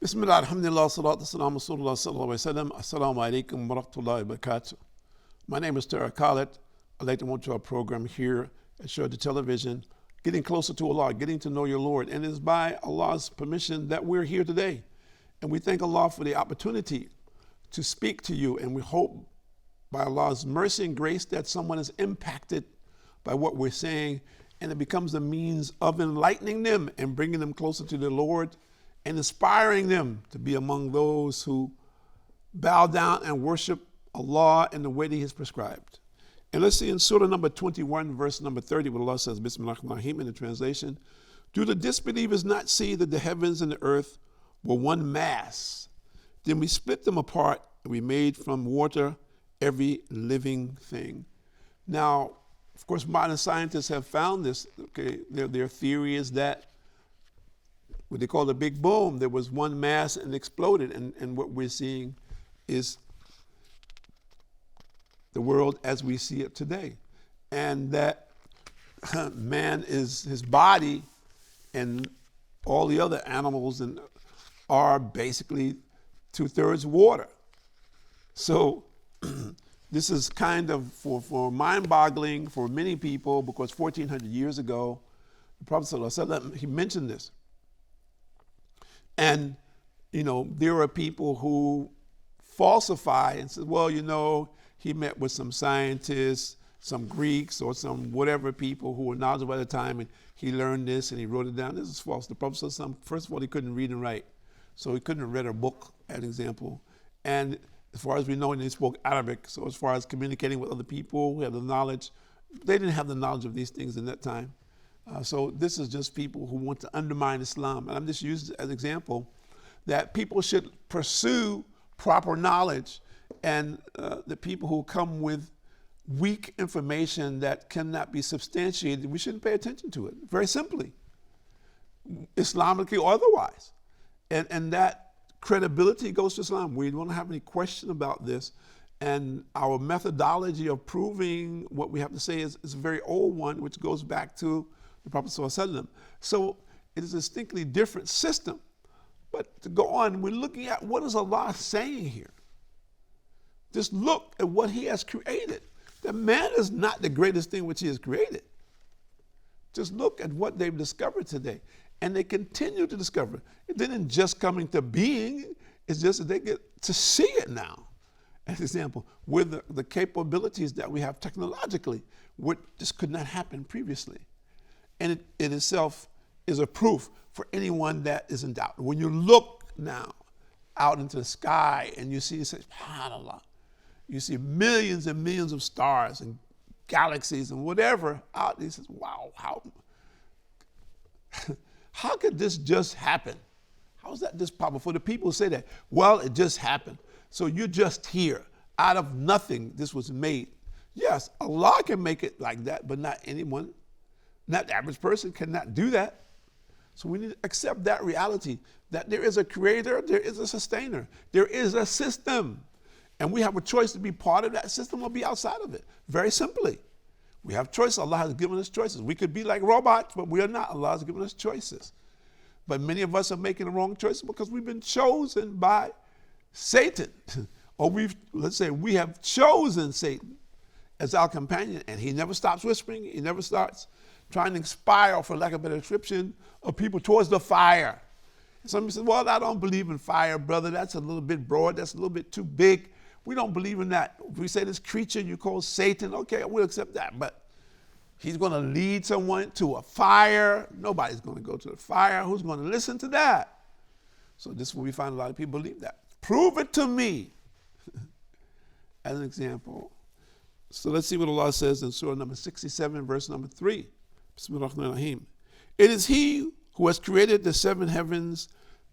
Bismillah, alhamdulillah, salatu salam, rasulullah sallallahu alayhi wa sallam. Assalamu alaikum wa rahmatullahi wa barakatuh. My name is Tahir Khalid. I'd like to welcome to our program here at Sharjah Television, getting closer to Allah, getting to know your Lord. And it is by Allah's permission that we're here today. And we thank Allah for the opportunity to speak to you. And we hope by Allah's mercy and grace that someone is impacted by what we're saying, and it becomes a means of enlightening them and bringing them closer to their Lord and inspiring them to be among those who bow down and worship Allah in the way that He has prescribed. And let's see in Surah number 21, verse number 30, what Allah says, Bismillahirrahmanirrahim, in the translation, do the disbelievers not see that the heavens and the earth were one mass? Then we split them apart, and we made from water every living thing. Now, of course, modern scientists have found this. Okay, their theory is that what they call the big boom, there was one mass and exploded, and what we're seeing is the world as we see it today. And that man is, his body and all the other animals are basically 2/3 water. So this is kind of for mind-boggling for many people, because 1400 years ago, the Prophet ﷺ, he mentioned this. And, you know, there are people who falsify and say, well, you know, he met with some scientists, some Greeks or some whatever people who were knowledgeable at the time, and he learned this and he wrote it down. This is false. The Prophet ﷺ, first of all, he couldn't read and write. So he couldn't have read a book, as an example. And as far as we know, he spoke Arabic. So as far as communicating with other people who had the knowledge, they didn't have the knowledge of these things in that time. So this is just people who want to undermine Islam. And I'm just using it as an example that people should pursue proper knowledge, and the people who come with weak information that cannot be substantiated, we shouldn't pay attention to it, very simply, Islamically or otherwise. And that credibility goes to Islam. We don't have any question about this. And our methodology of proving what we have to say is a very old one, which goes back to the Prophet ﷺ. So it is a distinctly different system. But to go on, we're looking at what is Allah saying here. Just look at what He has created. That man is not the greatest thing which He has created. Just look at what they've discovered today. And they continue to discover. It didn't just come into being, it's just that they get to see it now. As an example, with the capabilities that we have technologically, what just could not happen previously. And it itself is a proof for anyone that is in doubt. When you look now out into the sky and you see, SubhanAllah, you see millions and millions of stars and galaxies and whatever out there, you say, wow, how could this just happen? How is that this powerful? The people say that, well, it just happened. So you're just here. Out of nothing, this was made. Yes, Allah can make it like that, but not anyone. Not the average person cannot do that. So we need to accept that reality, that there is a creator, there is a sustainer, there is a system. And we have a choice to be part of that system or be outside of it. Very simply. We have choice. Allah has given us choices. We could be like robots, but we are not. Allah has given us choices. But many of us are making the wrong choices because we've been chosen by Satan. Or let's say we have chosen Satan as our companion, and he never stops whispering. He never starts trying to inspire, for lack of a better description, of people towards the fire. Some people say, well, I don't believe in fire, brother. That's a little bit broad. That's a little bit too big. We don't believe in that. If we say this creature you call Satan, okay, we'll accept that. But he's going to lead someone to a fire. Nobody's going to go to the fire. Who's going to listen to that? So this is where we find a lot of people believe that. Prove it to me. As an example. So let's see what Allah says in Surah number 67, verse number 3. Bismillahirrahmanirrahim. It is He who has created the seven heavens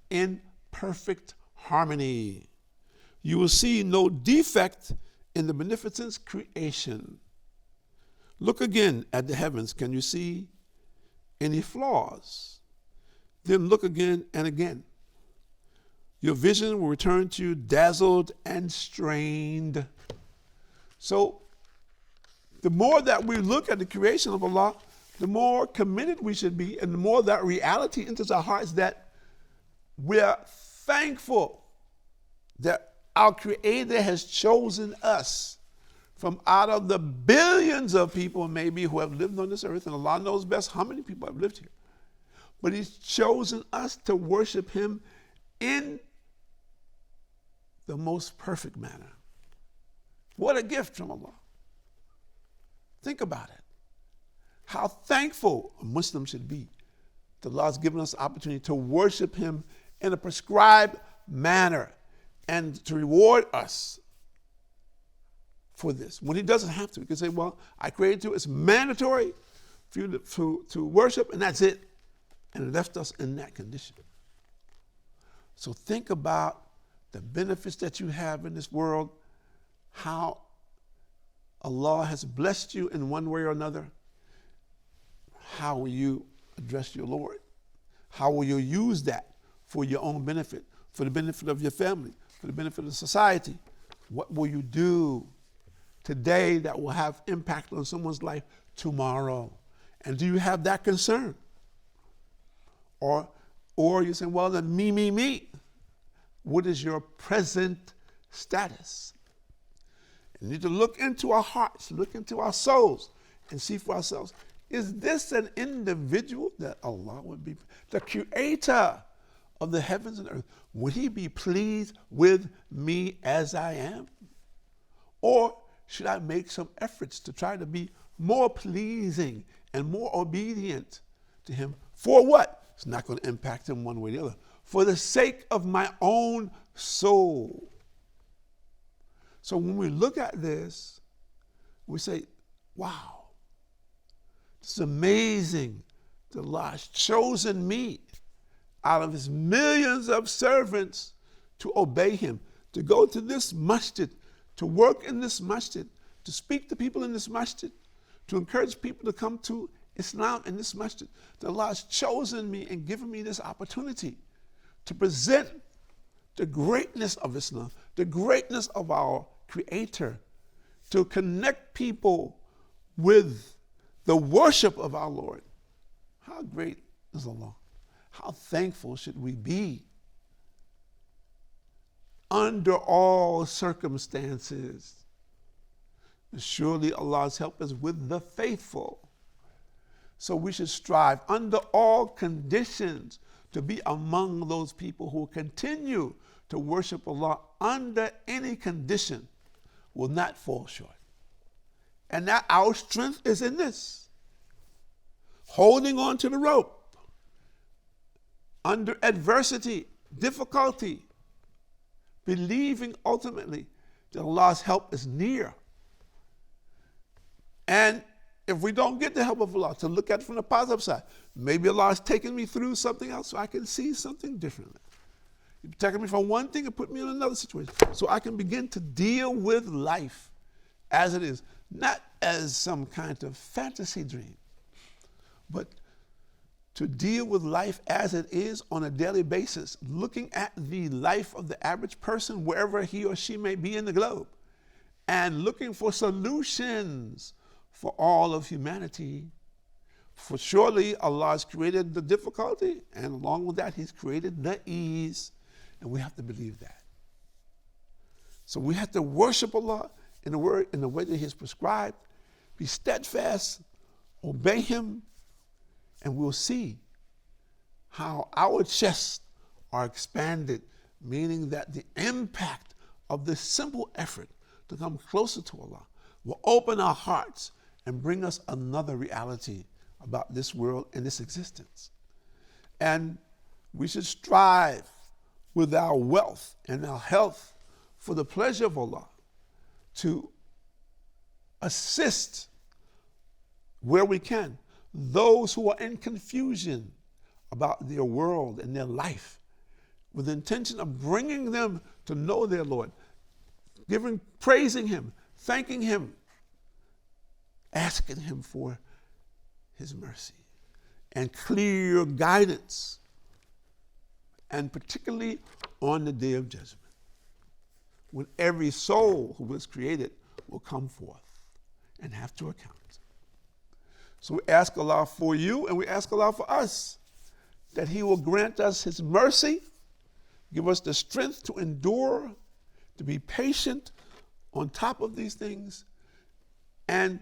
in perfect harmony. You will see no defect in the beneficent creation. Look again at the heavens. Can you see any flaws? Then look again and again. Your vision will return to you dazzled and strained. So the more that we look at the creation of Allah, the more committed we should be, and the more that reality enters our hearts that we're thankful that our Creator has chosen us from out of the billions of people maybe who have lived on this earth, and Allah knows best how many people have lived here. But he's chosen us to worship him in the most perfect manner. What a gift from Allah. Think about it. How thankful a Muslim should be that Allah has given us the opportunity to worship him in a prescribed manner and to reward us for this. When he doesn't have to, he can say, well, I created you. It's mandatory for you to worship, and that's it. And left us in that condition. So think about the benefits that you have in this world, how Allah has blessed you in one way or another. How will you address your Lord? How will you use that for your own benefit, for the benefit of your family, for the benefit of society? What will you do today that will have impact on someone's life tomorrow? And do you have that concern? Or you say, well, then me. What is your present status? You need to look into our hearts, look into our souls, and see for ourselves, is this an individual that Allah would be, the creator of the heavens and earth, would he be pleased with me as I am? Or should I make some efforts to try to be more pleasing and more obedient to him? For what? It's not going to impact him one way or the other. For the sake of my own soul. So when we look at this, we say, wow, it's amazing that Allah has chosen me out of his millions of servants to obey him, to go to this masjid, to work in this masjid, to speak to people in this masjid, to encourage people to come to Islam in this masjid. That Allah has chosen me and given me this opportunity to present the greatness of Islam, the greatness of our Creator, to connect people with the worship of our Lord. How great is Allah? How thankful should we be under all circumstances? And surely Allah's help is with the faithful. So we should strive under all conditions to be among those people who will continue to worship Allah under any condition, will not fall short. And that our strength is in this. Holding on to the rope under adversity, difficulty, believing ultimately that Allah's help is near. And if we don't get the help of Allah, to look at it from the positive side, maybe Allah is taking me through something else so I can see something differently. He's taking me from one thing and put me in another situation so I can begin to deal with life as it is, not as some kind of fantasy dream, but to deal with life as it is on a daily basis, looking at the life of the average person wherever he or she may be in the globe, and looking for solutions for all of humanity. For surely Allah has created the difficulty, and along with that, he's created the ease, and we have to believe that. So we have to worship Allah in the way that he has prescribed, be steadfast, obey him, and we'll see how our chests are expanded, meaning that the impact of this simple effort to come closer to Allah will open our hearts and bring us another reality about this world and this existence. And we should strive with our wealth and our health for the pleasure of Allah to assist where we can those who are in confusion about their world and their life, with the intention of bringing them to know their Lord, praising him, thanking him, asking him for his mercy and clear guidance, and particularly on the day of judgment, when every soul who was created will come forth and have to account. So we ask Allah for you, and we ask Allah for us, that he will grant us his mercy, Give us the strength to endure, to be patient on top of these things, and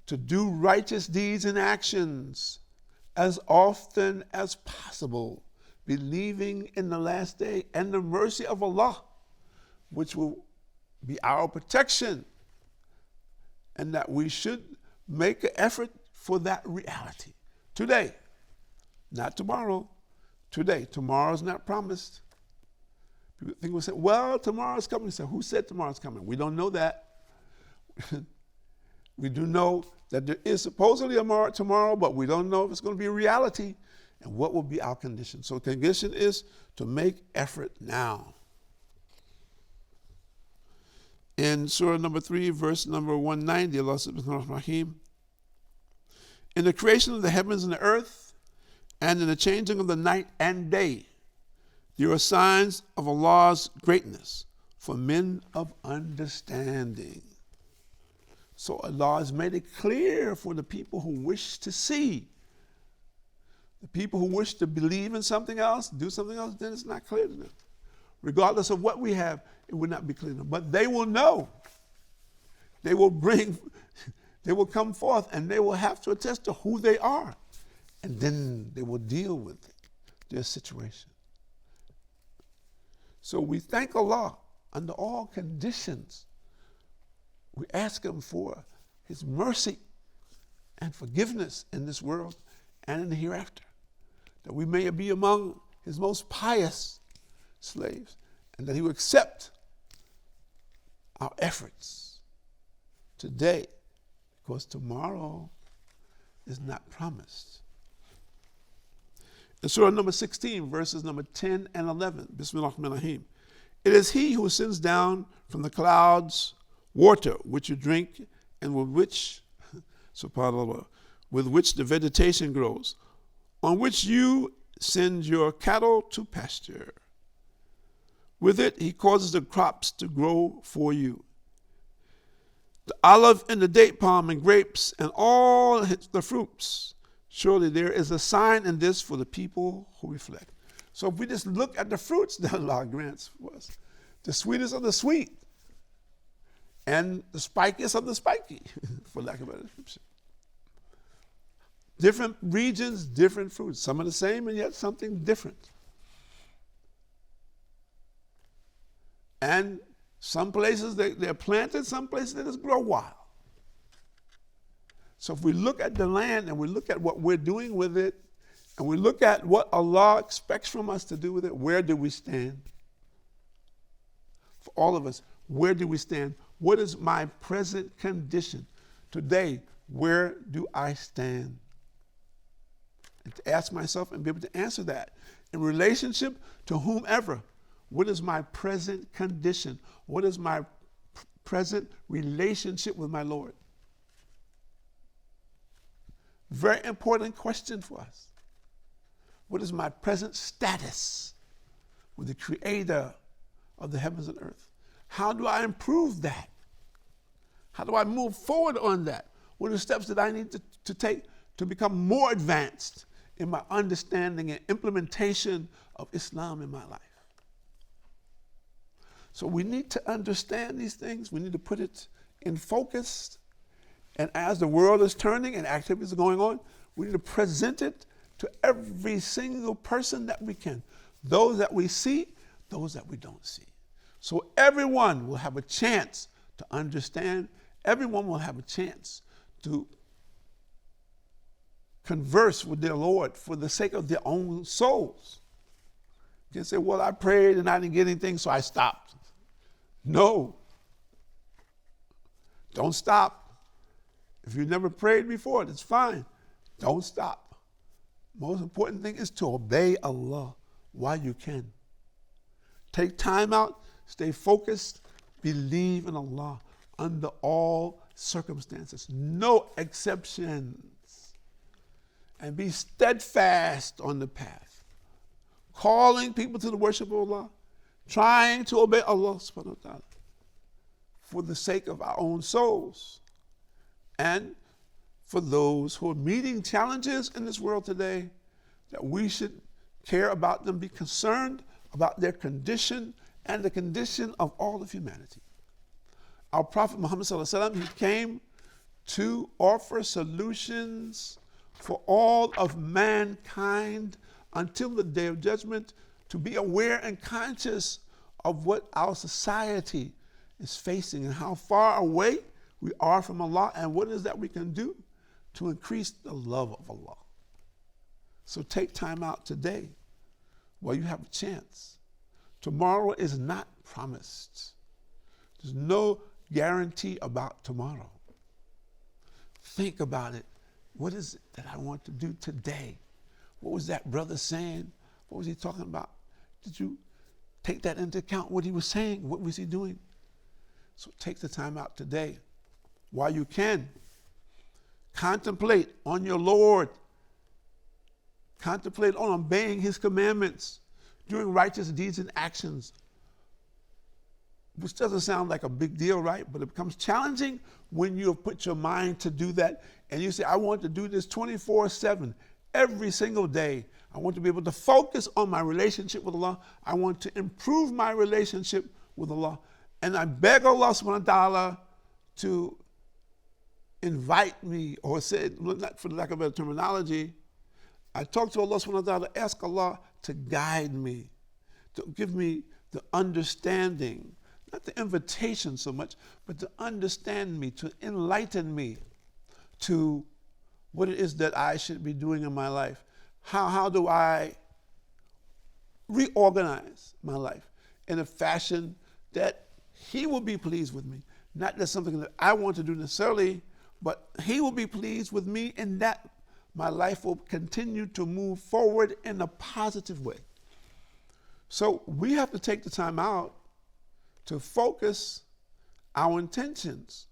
to do righteous deeds and actions as often as possible, believing in the last day and the mercy of Allah, which will be our protection, and that we should make an effort for that reality. Today, not tomorrow. Today. Tomorrow's not promised. People say, well, tomorrow's coming. So who said tomorrow's coming? We don't know that. We do know that there is supposedly a tomorrow, but we don't know if it's going to be a reality and what will be our condition. So the condition is to make effort now. In Surah number 3, verse number 190, Allah subhanahu wa ta'ala, in the creation of the heavens and the earth, and in the changing of the night and day, there are signs of Allah's greatness for men of understanding. So Allah has made it clear for the people who wish to see. The people who wish to believe in something else, do something else, then it's not clear to them. Regardless of what we have, it will not be clear to them. But they will know. They will come forth and they will have to attest to who they are. And then they will deal with their situation. So we thank Allah under all conditions. We ask Him for His mercy and forgiveness in this world and in the hereafter, that we may be among His most pious slaves, and that He will accept our efforts today, because tomorrow is not promised. In Surah number 16, verses number 10 and 11, Bismillah ar-Rahman ar-Rahim. It is He who sends down from the clouds water which you drink, and with which, subhanAllah, with which the vegetation grows, on which you send your cattle to pasture. With it He causes the crops to grow for you, the olive and the date palm and grapes and all the fruits. Surely there is a sign in this for the people who reflect. So if we just look at the fruits that Allah grants for us, the sweetest of the sweet and the spikiest of the spiky, for lack of a better description. Different regions, different fruits. Some are the same and yet something different. And some places they're planted, some places they just grow wild. So if we look at the land and we look at what we're doing with it, and we look at what Allah expects from us to do with it, where do we stand? For all of us, where do we stand? What is my present condition? Today, where do I stand? And to ask myself and be able to answer that in relationship to whomever. What is my present condition? What is my present relationship with my Lord? Very important question for us. What is my present status with the Creator of the heavens and earth? How do I improve that? How do I move forward on that? What are the steps that I need to take to become more advanced in my understanding and implementation of Islam in my life? So we need to understand these things. We need to put it in focus. And as the world is turning and activities are going on, we need to present it to every single person that we can. Those that we see, those that we don't see. So everyone will have a chance to understand. Everyone will have a chance to converse with their Lord for the sake of their own souls. You can say, well, I prayed and I didn't get anything, so I stopped. No. Don't stop. If you never prayed before, that's fine. Don't stop. Most important thing is to obey Allah while you can. Take time out, stay focused, believe in Allah under all circumstances, no exceptions, and be steadfast on the path, calling people to the worship of Allah, trying to obey Allah subhanahu wa ta'ala for the sake of our own souls. And for those who are meeting challenges in this world today, that we should care about them, be concerned about their condition and the condition of all of humanity. Our Prophet Muhammad sallallahu alaihi wasallam, he came to offer solutions for all of mankind until the day of judgment, to be aware and conscious of what our society is facing and how far away we are from Allah, and what is that we can do to increase the love of Allah. So take time out today while you have a chance. Tomorrow is not promised. There's no guarantee about tomorrow. Think about it. What is it that I want to do today? What was that brother saying? What was he talking about? Did you take that into account, what he was saying? What was he doing? So take the time out today while you can. Contemplate on your Lord. Contemplate on obeying his commandments, doing righteous deeds and actions, which doesn't sound like a big deal, right? But it becomes challenging when you have put your mind to do that and you say, I want to do this 24/7, every single day. I want to be able to focus on my relationship with Allah. I want to improve my relationship with Allah. And I beg Allah subhanahu wa ta'ala to invite me, or say, not for lack of better terminology, I talk to Allah subhanahu wa ta'ala, ask Allah to guide me, to give me the understanding, not the invitation so much, but to understand me, to enlighten me to what it is that I should be doing in my life. How do I reorganize my life in a fashion that he will be pleased with me? Not just something that I want to do necessarily, but he will be pleased with me, and that my life will continue to move forward in a positive way. So we have to take the time out to focus our intentions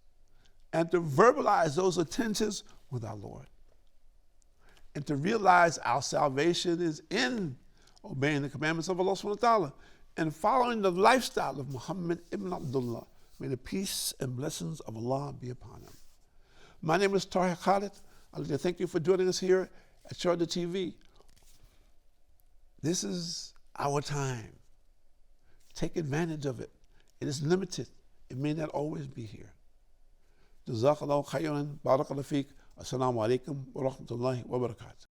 and to verbalize those intentions with our Lord. And to realize our salvation is in obeying the commandments of Allah subhanahu wa ta'ala and following the lifestyle of Muhammad ibn Abdullah. May the peace and blessings of Allah be upon him. My name is Tahir Khalid. I'd like to thank you for joining us here at Sharjah TV. This is our time. Take advantage of it. It is limited. It may not always be here. Jazakallahu khayran, barakallahu feek. Assalamu alaikum wa rahmatullahi wa barakatuh.